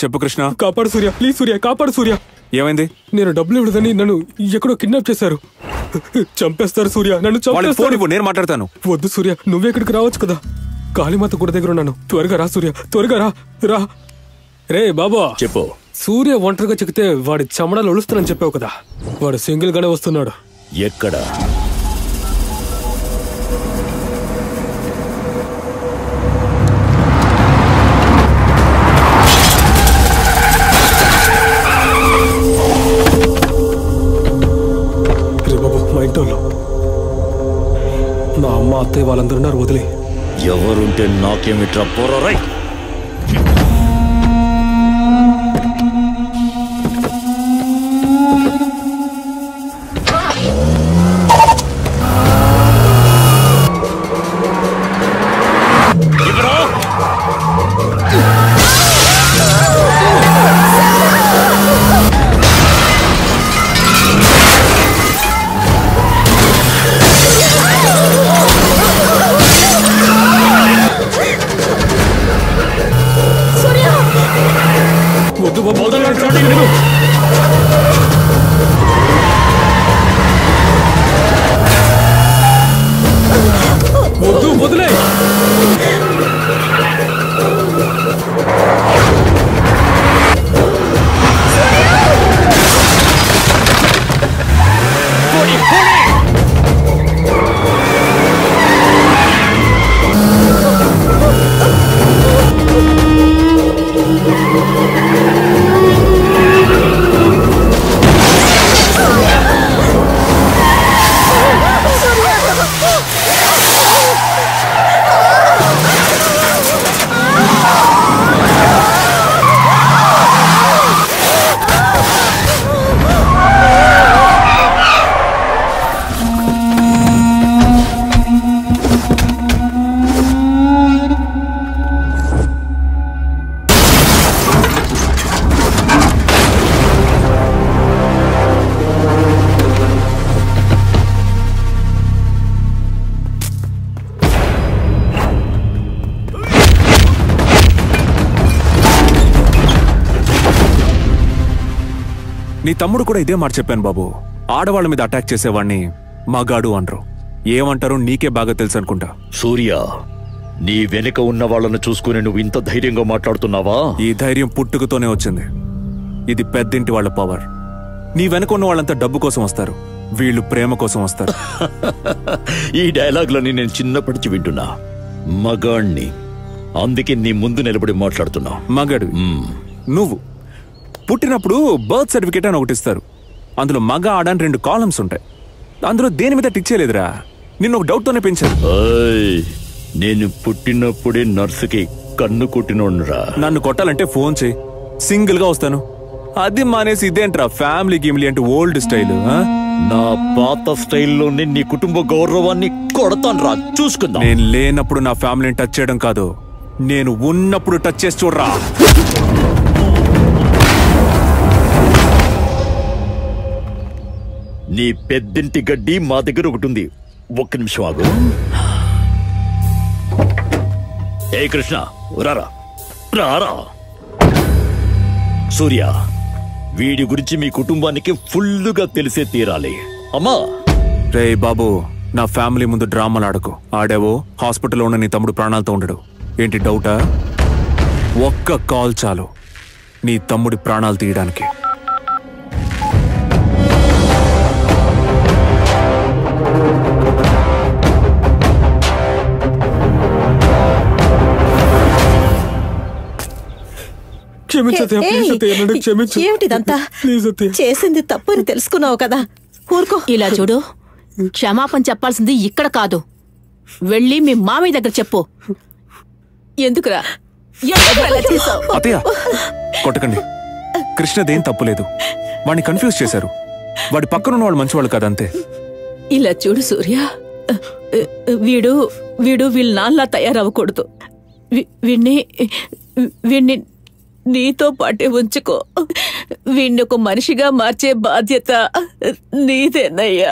చెప్పు కృష్ణ. కాపాడు సూర్య, ప్లీజ్ సూర్య, కాపాడు సూర్య. ఏమైంది? నేను డబ్బులు ఇవ్వదని నన్ను ఎక్కడో కిడ్నాప్ చేశారు. చంపేస్తారు సూర్య, నన్ను చంపేస్తారు. నేను మాట్లాడతాను. వద్దు సూర్య, నువ్వే ఇక్కడికి రావచ్చు కదా. కాళీమాత గుడి దగ్గర ఉన్నాను. త్వరగా రా సూర్య, త్వరగా రా. రా రే బాబా. చెప్పు. సూర్య ఒంటరిగా చెక్కితే వాడి చెమడాలు ఒలుస్తానని చెప్పావు కదా, వాడు సింగిల్ గానే వస్తున్నాడు. ఎక్కడ? నా అమ్మ అత్తయ్య వాళ్ళందరూ వదిలే. ఎవరుంటే నాకేమిట్రా పోరారై. నీ తమ్ముడు కూడా ఇదే మాట చెప్పాను బాబు. ఆడవాళ్ళ మీద అటాక్ చేసేవాడిని మగాడు అనరు. ఏమంటారో నీకే బాగా తెలుసు అనుకుంటా. సూర్య, నీ వెనుక ఉన్న వాళ్ళను చూసుకుని నువ్వు ఇంత ధైర్యంగా మాట్లాడుతున్నావా? ఈ ధైర్యం పుట్టుకతోనే వచ్చింది. ఇది పెద్దింటి వాళ్ళ పవర్. నీ వెనుక ఉన్న వాళ్ళంతా డబ్బు కోసం వస్తారు, వీళ్ళు ప్రేమ కోసం వస్తారు. ఈ డైలాగ్లని నేను చిన్నప్పటికి వింటున్నా. మగాణ్ణి, అందుకే నీ ముందు నిలబడి మాట్లాడుతున్నా. మగాడు నువ్వు. పుట్టినప్పుడు బర్త్ సర్టిఫికేట్ అని ఒకటి ఇస్తారు. అందులో మగ ఆడ అని 2 కాలమ్స్ ఉంటాయి. అందులో దేని మీద టిక్ చేయలేదురా. నిన్ను ఒక డౌట్ తోనే పెంచాను. నేను పుట్టినప్పుడే నర్సుకి కన్ను కొట్టినోడ్రా. నన్ను కొట్టాలంటే ఫోన్ చేయి, సింగిల్ గా వస్తాను. అది మానేసి ఇదేంట్రా ఫ్యామిలీ గిమ్లీ అంటే ఓల్డ్ స్టైల్. నా పాత స్టైల్లోనే నీ కుటుంబ గౌరవాన్ని కొడతాను రా, చూసుకుందాం. నేను లేనప్పుడు నా ఫ్యామిలీని టచ్ చేయడం కాదు, నేను ఉన్నప్పుడు టచ్ చేసి చూడరా. నీ పెద్దింటి గడ్డి మా దగ్గర ఒకటి ఉంది. ఒక్క నిమిషం ఆగు. ఏ కృష్ణ, రారా రారా. సూర్య, వీడి గురించి మీ కుటుంబానికి ఫుల్లుగా తెలిసే తీరాలి. అమ్మా. రే బాబు, నా ఫ్యామిలీ ముందు డ్రామాలు ఆడకు. ఆడావో హాస్పిటల్లో ఉన్న నీ తమ్ముడు ప్రాణాలతో ఉండడు. ఏంటి డౌటా? ఒక్క కాల్ చాలు నీ తమ్ముడి ప్రాణాలు తీయడానికి. ఏమిటిదంతా? చేసింది తప్పు అని తెలుసుకున్నావు కదా, ఊరుకో. ఇలా చూడు, క్షమాపణ చెప్పాల్సింది ఇక్కడ కాదు, వెళ్ళి మీ మామయ్య దగ్గర చెప్పు. ఎందుకురా? అత్తయ్య కొట్టకండి. కృష్ణదేం తప్పులేదు. వాడిని కన్ఫ్యూజ్ చేశారు. వాడి పక్కనున్న వాళ్ళు మంచివాళ్ళు కాదంతే. ఇలా చూడు సూర్య, వీడు వీళ్ళ నాన్నలా తయారవ్వకూడదు. వీణ్ణి నీతో పాటే ఉంచుకో. వీణ్ణి ఒక మనిషిగా మార్చే బాధ్యత నీదేనయ్యా.